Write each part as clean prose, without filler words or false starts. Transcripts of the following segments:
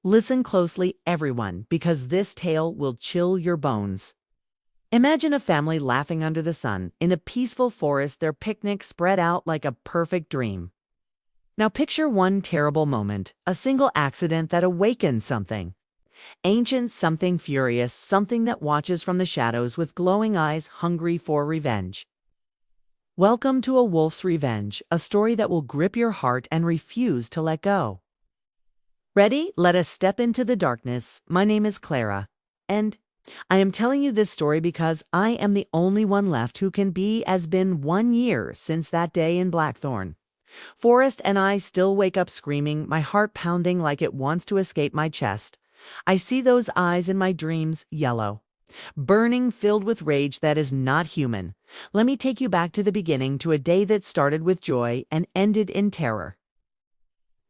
Listen closely, everyone, because this tale will chill your bones. Imagine a family laughing under the sun, in a peaceful forest, their picnic spread out like a perfect dream. Now picture one terrible moment, a single accident that awakens something. Ancient, something furious, something that watches from the shadows with glowing eyes, hungry for revenge. Welcome to A Wolf's Revenge, a story that will grip your heart and refuse to let go. Ready? Let us step into the darkness. My name is Clara, and I am telling you this story because I am the only one left who can be as been 1 year since that day in Blackthorn. Forrest and I still wake up screaming, my heart pounding like it wants to escape my chest. I see those eyes in my dreams, yellow, burning, filled with rage that is not human. Let me take you back to the beginning, to a day that started with joy and ended in terror.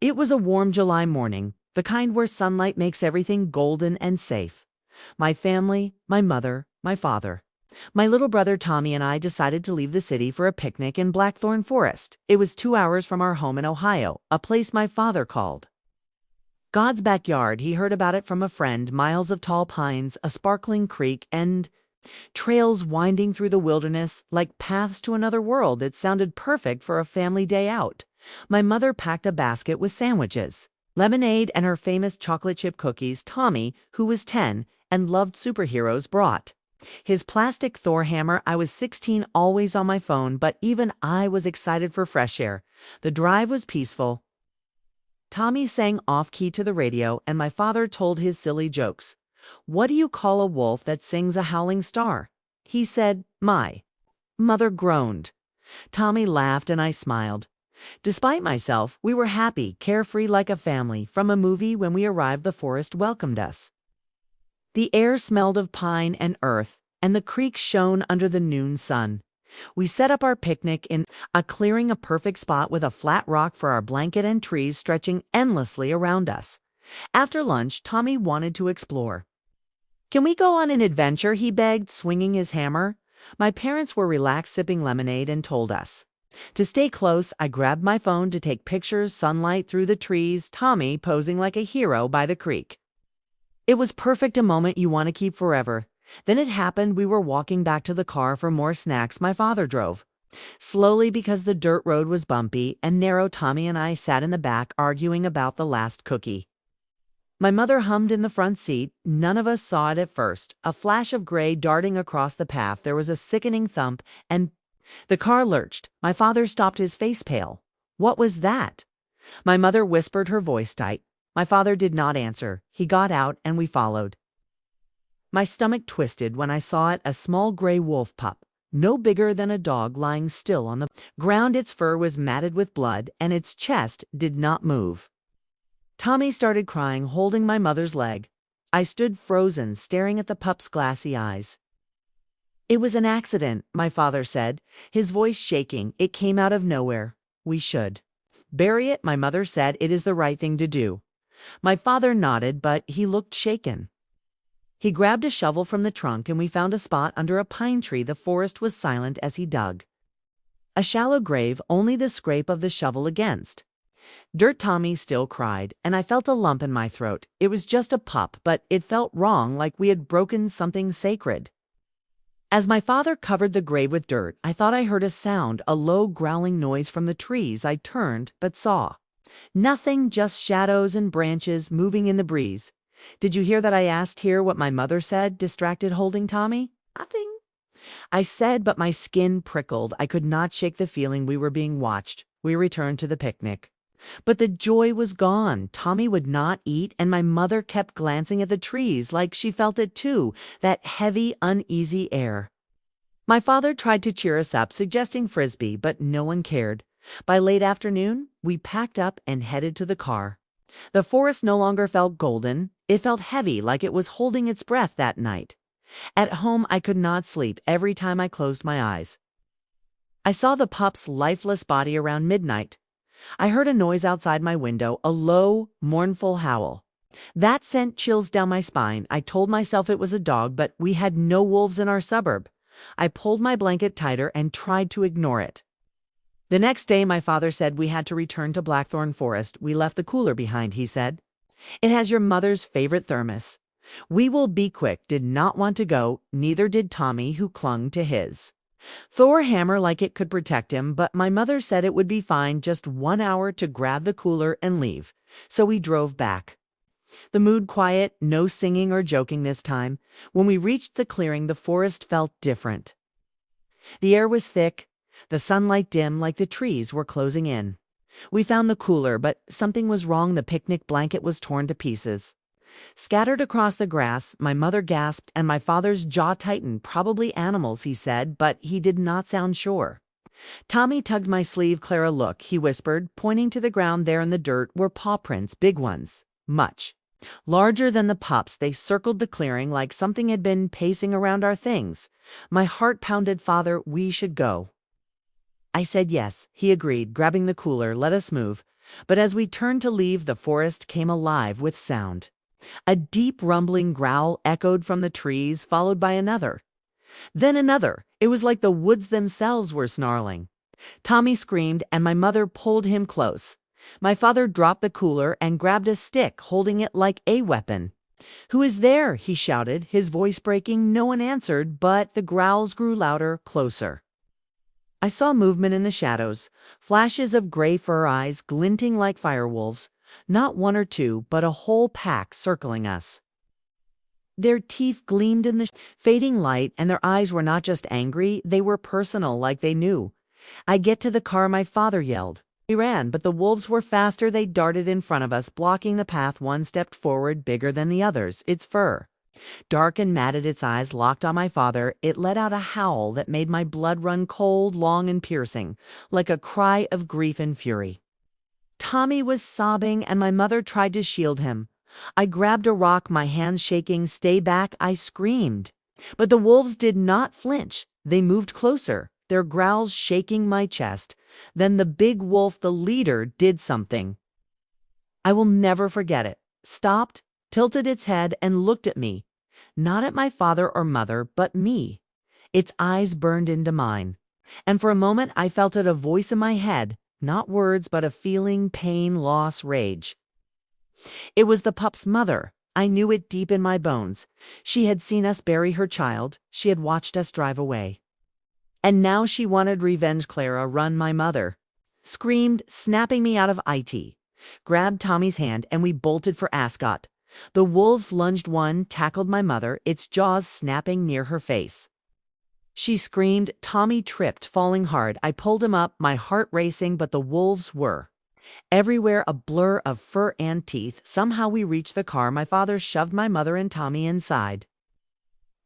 It was a warm July morning, the kind where sunlight makes everything golden and safe. My family, my mother, my father, my little brother Tommy and I decided to leave the city for a picnic in Blackthorn Forest. It was 2 hours from our home in Ohio, a place my father called God's backyard. He heard about it from a friend, miles of tall pines, a sparkling creek, and trails winding through the wilderness like paths to another world. It sounded perfect for a family day out. My mother packed a basket with sandwiches, lemonade, and her famous chocolate chip cookies. Tommy, who was 10 and loved superheroes, brought his plastic Thor hammer. I was 16, always on my phone, but even I was excited for fresh air. The drive was peaceful. Tommy sang off-key to the radio, and my father told his silly jokes. What do you call a wolf that sings a howling star? He said. My mother groaned. Tommy laughed and I smiled. Despite myself, we were happy, carefree like a family. From a movie. When we arrived, the forest welcomed us. The air smelled of pine and earth, and the creek shone under the noon sun. We set up our picnic in a clearing, a perfect spot with a flat rock for our blanket and trees stretching endlessly around us. After lunch, Tommy wanted to explore. Can we go on an adventure? He begged, swinging his hammer. My parents were relaxed, sipping lemonade, and told us to stay close. I grabbed my phone to take pictures, sunlight through the trees, Tommy posing like a hero by the creek. It was perfect, a moment you want to keep forever. Then it happened. We were walking back to the car for more snacks. My father drove slowly because the dirt road was bumpy and narrow. Tommy and I sat in the back, arguing about the last cookie. My mother hummed in the front seat. None of us saw it at first. A flash of gray darting across the path. There was a sickening thump, and the car lurched. My father stopped, his face pale. What was that? My mother whispered, her voice tight. My father did not answer. He got out, and we followed. My stomach twisted when I saw it, a small gray wolf pup, no bigger than a dog, lying still on the ground. Its fur was matted with blood, and its chest did not move. Tommy started crying, holding my mother's leg. I stood frozen, staring at the pup's glassy eyes. It was an accident, my father said, his voice shaking. It came out of nowhere. We should bury it, my mother said. It is the right thing to do. My father nodded, but he looked shaken. He grabbed a shovel from the trunk, and we found a spot under a pine tree. The forest was silent as he dug a shallow grave, only the scrape of the shovel against dirt. Tommy still cried, and I felt a lump in my throat. It was just a pup, but it felt wrong, like we had broken something sacred. As my father covered the grave with dirt, I thought I heard a sound, a low growling noise from the trees. I turned, but saw nothing, just shadows and branches moving in the breeze. Did you hear that? I asked. Hear what my mother said, distracted, holding Tommy. Nothing, I said, but my skin prickled. I could not shake the feeling we were being watched. We returned to the picnic. But the joy was gone. Tommy would not eat, and my mother kept glancing at the trees like she felt it too, that heavy, uneasy air. My father tried to cheer us up, suggesting frisbee, but no one cared. By late afternoon, we packed up and headed to the car. The forest no longer felt golden. It felt heavy, like it was holding its breath that night. At home, I could not sleep. Every time I closed my eyes, I saw the pup's lifeless body. Around midnight, I heard a noise outside my window, a low, mournful howl. That sent chills down my spine. I told myself it was a dog, but we had no wolves in our suburb. I pulled my blanket tighter and tried to ignore it. The next day, my father said we had to return to Blackthorn Forest. We left the cooler behind, he said. It has your mother's favorite thermos. We Will Be Quick did not want to go, neither did Tommy, who clung to his Thor hammer like it could protect him, but my mother said it would be fine, just 1 hour to grab the cooler and leave. So we drove back. The mood quiet, no singing or joking this time. When we reached the clearing, the forest felt different. The air was thick, the sunlight dim, like the trees were closing in. We found the cooler, but something was wrong. The picnic blanket was torn to pieces. Scattered across the grass, my mother gasped and my father's jaw tightened. Probably animals, he said, but he did not sound sure. Tommy tugged my sleeve. Clara, look, he whispered, pointing to the ground. There in the dirt were paw prints, big ones, much larger than the pups. They circled the clearing like something had been pacing around our things. My heart pounded. Father, we should go. I said yes. He agreed, grabbing the cooler. Let us move. But as we turned to leave, the forest came alive with sound. A deep rumbling growl echoed from the trees, followed by another. Then another. It was like the woods themselves were snarling. Tommy screamed, and my mother pulled him close. My father dropped the cooler and grabbed a stick, holding it like a weapon. Who is there? He shouted, his voice breaking. No one answered, but the growls grew louder, closer. I saw movement in the shadows, flashes of gray fur eyes glinting like firewolves. Not one or two, but a whole pack circling us. Their teeth gleamed in the fading light, and their eyes were not just angry, they were personal, like they knew. I get to the car, my father yelled. We ran, but the wolves were faster. They darted in front of us, blocking the path. One stepped forward, bigger than the others, its fur dark and matted, its eyes locked on my father. It let out a howl that made my blood run cold, long and piercing, like a cry of grief and fury. Tommy was sobbing, and my mother tried to shield him. I grabbed a rock, my hands shaking. Stay back, I screamed. But the wolves did not flinch. They moved closer, their growls shaking my chest. Then the big wolf, the leader, did something I will never forget. It stopped, tilted its head, and looked at me. Not at my father or mother, but me. Its eyes burned into mine. And for a moment I felt it, a voice in my head. Not words, but a feeling, pain, loss, rage. It was the pup's mother. I knew it deep in my bones. She had seen us bury her child. She had watched us drive away. And now she wanted revenge. Clara, run, my mother screamed, snapping me out of it. Grabbed Tommy's hand, and we bolted for Ascot. The wolves lunged. One tackled my mother, its jaws snapping near her face. She screamed. Tommy tripped, falling hard. I pulled him up, my heart racing, but the wolves were everywhere, a blur of fur and teeth. Somehow we reached the car. My father shoved my mother and Tommy inside.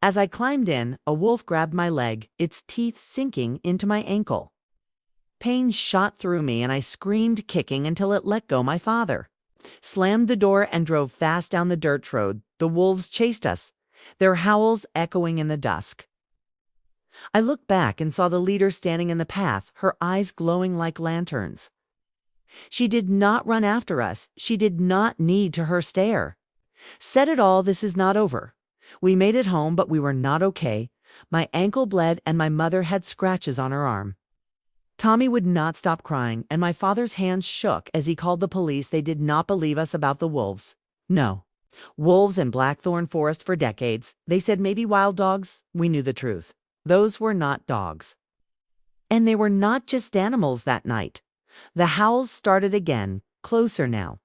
As I climbed in, a wolf grabbed my leg, its teeth sinking into my ankle. Pain shot through me, and I screamed, kicking, until it let go. My father slammed the door and drove fast down the dirt road. The wolves chased us, their howls echoing in the dusk. I looked back and saw the leader standing in the path, her eyes glowing like lanterns. She did not run after us. She did not need to. Her stare said it all. This is not over. We made it home, but we were not okay. My ankle bled, and my mother had scratches on her arm. Tommy would not stop crying, and my father's hands shook as he called the police. They did not believe us about the wolves. No. Wolves in Blackthorn Forest for decades. They said maybe wild dogs. We knew the truth. Those were not dogs. And they were not just animals that night. The howls started again, closer now.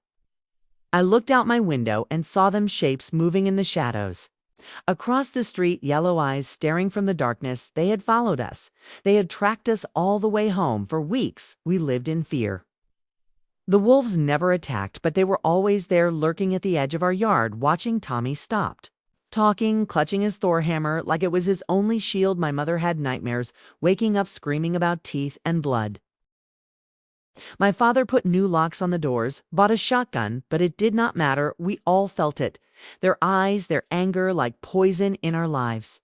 I looked out my window and saw them, shapes moving in the shadows. Across the street, yellow eyes staring from the darkness. They had followed us. They had tracked us all the way home. For weeks, we lived in fear. The wolves never attacked, but they were always there, lurking at the edge of our yard, watching. Tommy stopped talking, clutching his Thor hammer like it was his only shield. My mother had nightmares, waking up screaming about teeth and blood. My father put new locks on the doors, bought a shotgun, but it did not matter. We all felt it. Their eyes, their anger, like poison in our lives.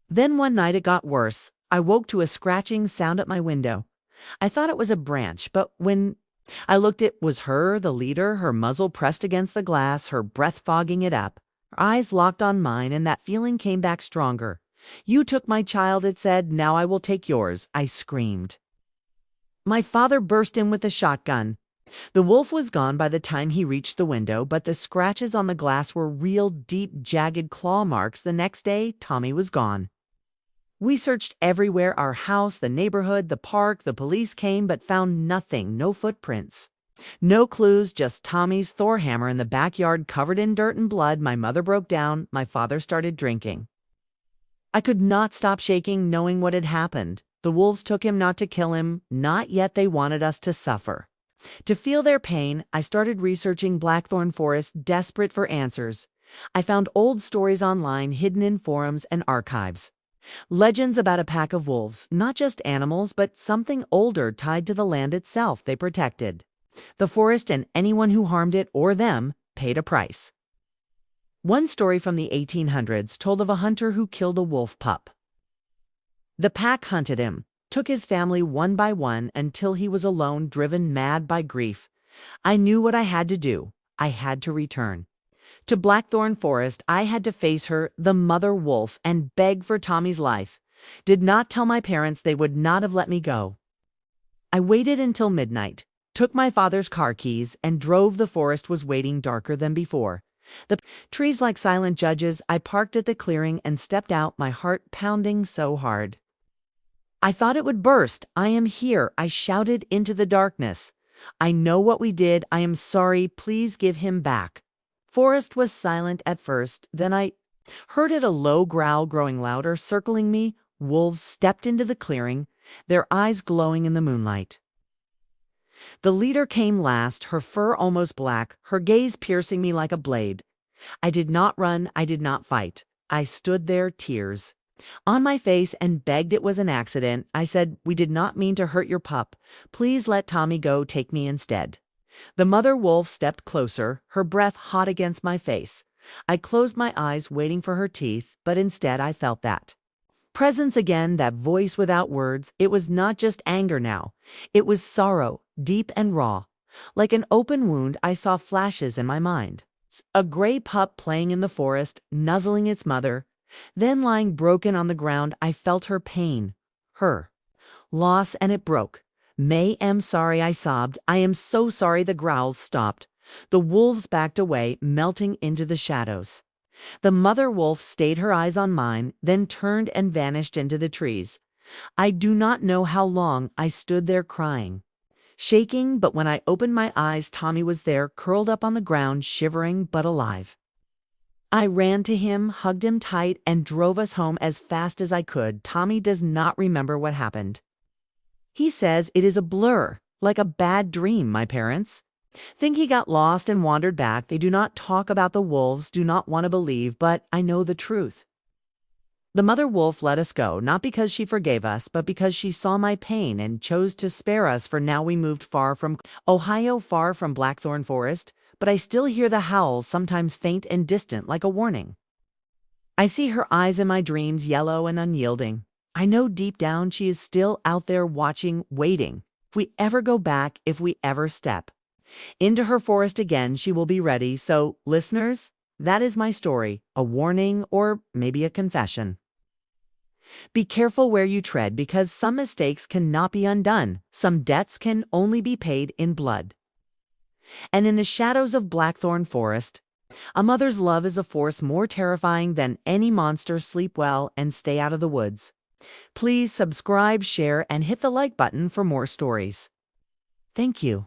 Then one night it got worse. I woke to a scratching sound at my window. I thought it was a branch, but when I looked, it was her, the leader, her muzzle pressed against the glass, her breath fogging it up. Her eyes locked on mine, and that feeling came back stronger. You took my child, it said. Now I will take yours. I screamed. My father burst in with the shotgun. The wolf was gone by the time he reached the window, but the scratches on the glass were real deep, jagged claw marks. The next day, Tommy was gone. We searched everywhere, our house, the neighborhood, the park. The police came, but found nothing, no footprints. No clues, just Tommy's Thor hammer in the backyard covered in dirt and blood. My mother broke down. My father started drinking. I could not stop shaking, knowing what had happened. The wolves took him not to kill him, not yet. They wanted us to suffer. To feel their pain, I started researching Blackthorn Forest, desperate for answers. I found old stories online, hidden in forums and archives. Legends about a pack of wolves, not just animals, but something older tied to the land itself they protected. The forest and anyone who harmed it or them paid a price. One story from the 1800s told of a hunter who killed a wolf pup. The pack hunted him, took his family one by one until he was alone, driven mad by grief. I knew what I had to do. I had to return. To Blackthorn Forest, I had to face her, the mother wolf, and beg for Tommy's life. Did not tell my parents, they would not have let me go. I waited until midnight, took my father's car keys, and drove. The forest was waiting, darker than before. The trees like silent judges. I parked at the clearing and stepped out, my heart pounding so hard. I thought it would burst. I am here, I shouted into the darkness. I know what we did. I am sorry. Please give him back. Forest was silent at first, then I heard it, a low growl growing louder, circling me. Wolves stepped into the clearing, their eyes glowing in the moonlight. The leader came last, her fur almost black, her gaze piercing me like a blade. I did not run, I did not fight. I stood there, tears on my face, and begged. It was an accident. I said, we did not mean to hurt your pup. Please let Tommy go, take me instead. The mother wolf stepped closer, her breath hot against my face. I closed my eyes, waiting for her teeth, but instead I felt that presence again, that voice without words. It was not just anger now. It was sorrow, deep and raw. Like an open wound, I saw flashes in my mind. A gray pup playing in the forest, nuzzling its mother. Then lying broken on the ground, I felt her pain, her loss, and it broke. May am sorry, I sobbed. I am so sorry. The growls stopped. The wolves backed away, melting into the shadows. The mother wolf stayed, her eyes on mine, then turned and vanished into the trees. I do not know how long I stood there crying, shaking, but when I opened my eyes, Tommy was there, curled up on the ground, shivering but alive. I ran to him, hugged him tight, and drove us home as fast as I could. Tommy does not remember what happened. He says it is a blur, like a bad dream. My parents think he got lost and wandered back. They do not talk about the wolves, do not want to believe, but I know the truth. The mother wolf let us go, not because she forgave us, but because she saw my pain and chose to spare us. For now we moved far from Ohio, far from Blackthorn Forest, but I still hear the howls, sometimes faint and distant, like a warning. I see her eyes in my dreams, yellow and unyielding. I know deep down she is still out there watching, waiting. If we ever go back, if we ever step into her forest again, she will be ready. So, listeners, that is my story, a warning or maybe a confession. Be careful where you tread, because some mistakes cannot be undone. Some debts can only be paid in blood. And in the shadows of Blackthorn Forest, a mother's love is a force more terrifying than any monster. Sleep well and stay out of the woods. Please subscribe, share, and hit the like button for more stories. Thank you.